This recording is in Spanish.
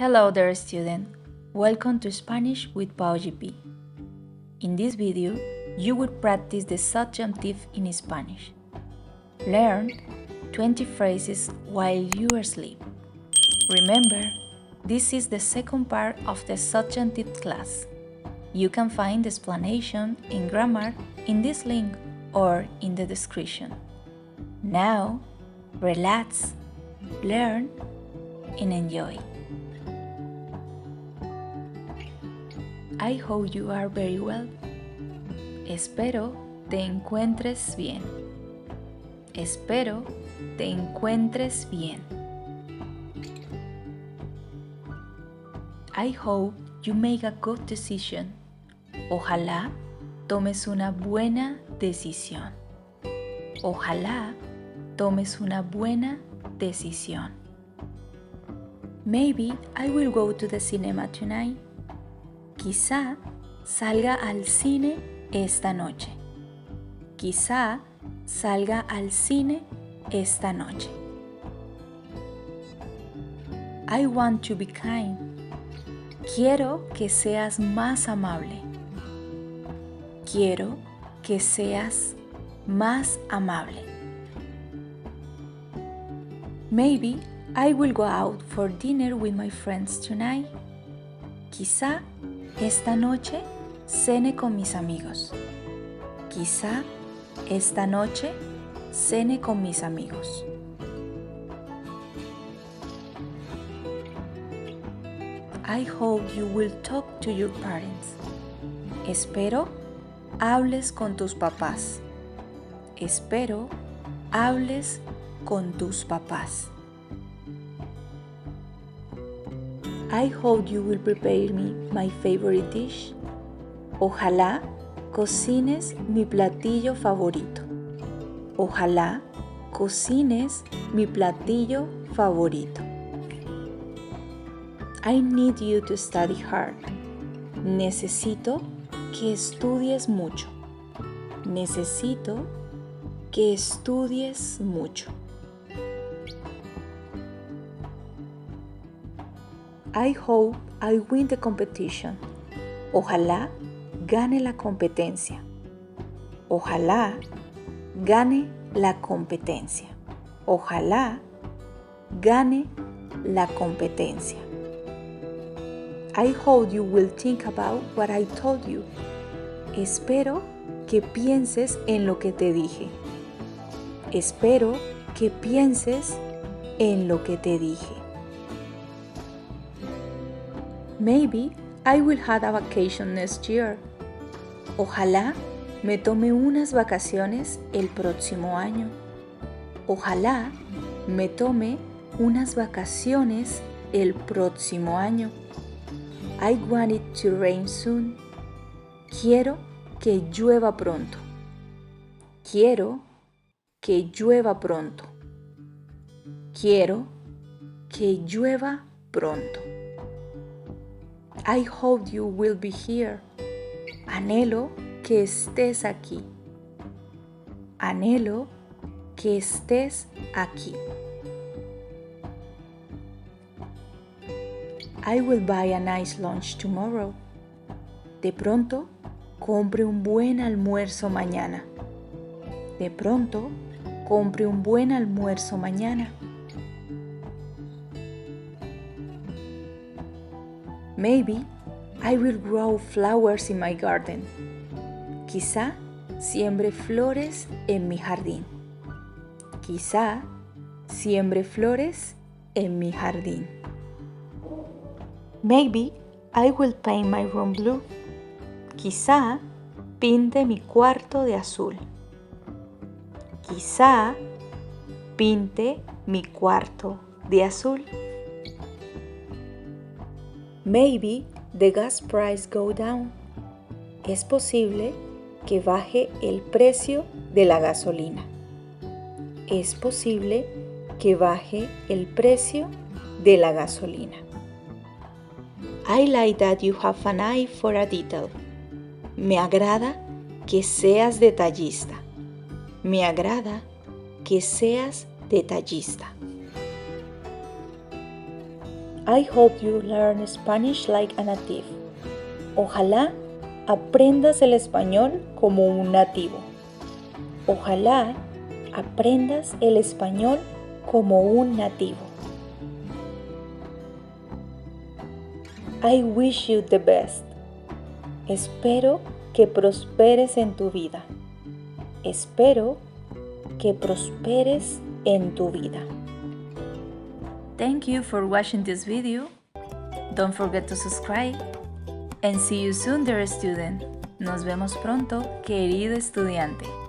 Hello there, student. Welcome to Spanish with Pao GP. In this video, you will practice the subjunctive in Spanish. Learn 20 phrases while you are asleep. Remember, this is the second part of the subjunctive class. You can find the explanation in grammar in this link or in the description. Now, relax, learn, and enjoy. I hope you are very well. Espero te encuentres bien. Espero te encuentres bien. I hope you make a good decision. Ojalá tomes una buena decisión. Ojalá tomes una buena decisión. Maybe I will go to the cinema tonight. Quizá salga al cine esta noche. Quizá salga al cine esta noche. I want to be kind. Quiero que seas más amable. Quiero que seas más amable. Maybe I will go out for dinner with my friends tonight. Quizá esta noche cene con mis amigos. Quizá esta noche cene con mis amigos. I hope you will talk to your parents. Espero hables con tus papás. Espero hables con tus papás. I hope you will prepare me my favorite dish. Ojalá cocines mi platillo favorito. Ojalá cocines mi platillo favorito. I need you to study hard. Necesito que estudies mucho. Necesito que estudies mucho. I hope I win the competition. Ojalá gane la competencia. Ojalá gane la competencia. Ojalá gane la competencia. I hope you will think about what I told you. Espero que pienses en lo que te dije. Espero que pienses en lo que te dije. Maybe I will have a vacation next year. Ojalá me tome unas vacaciones el próximo año. Ojalá me tome unas vacaciones el próximo año. I want it to rain soon. Quiero que llueva pronto. Quiero que llueva pronto. Quiero que llueva pronto. I hope you will be here. Anhelo que estés aquí. Anhelo que estés aquí. I will buy a nice lunch tomorrow. De pronto, compre un buen almuerzo mañana. De pronto, compre un buen almuerzo mañana. Maybe I will grow flowers in my garden. Quizá siembre flores en mi jardín. Quizá siembre flores en mi jardín. Maybe I will paint my room blue. Quizá pinte mi cuarto de azul. Quizá pinte mi cuarto de azul. Maybe the gas price go down. Es posible que baje el precio de la gasolina. Es posible que baje el precio de la gasolina. I like that you have an eye for a detail. Me agrada que seas detallista. Me agrada que seas detallista. I hope you learn Spanish like a native. Ojalá aprendas el español como un nativo. Ojalá aprendas el español como un nativo. I wish you the best. Espero que prosperes en tu vida. Espero que prosperes en tu vida. Thank you for watching this video. Don't forget to subscribe. And see you soon, dear student. Nos vemos pronto, querido estudiante.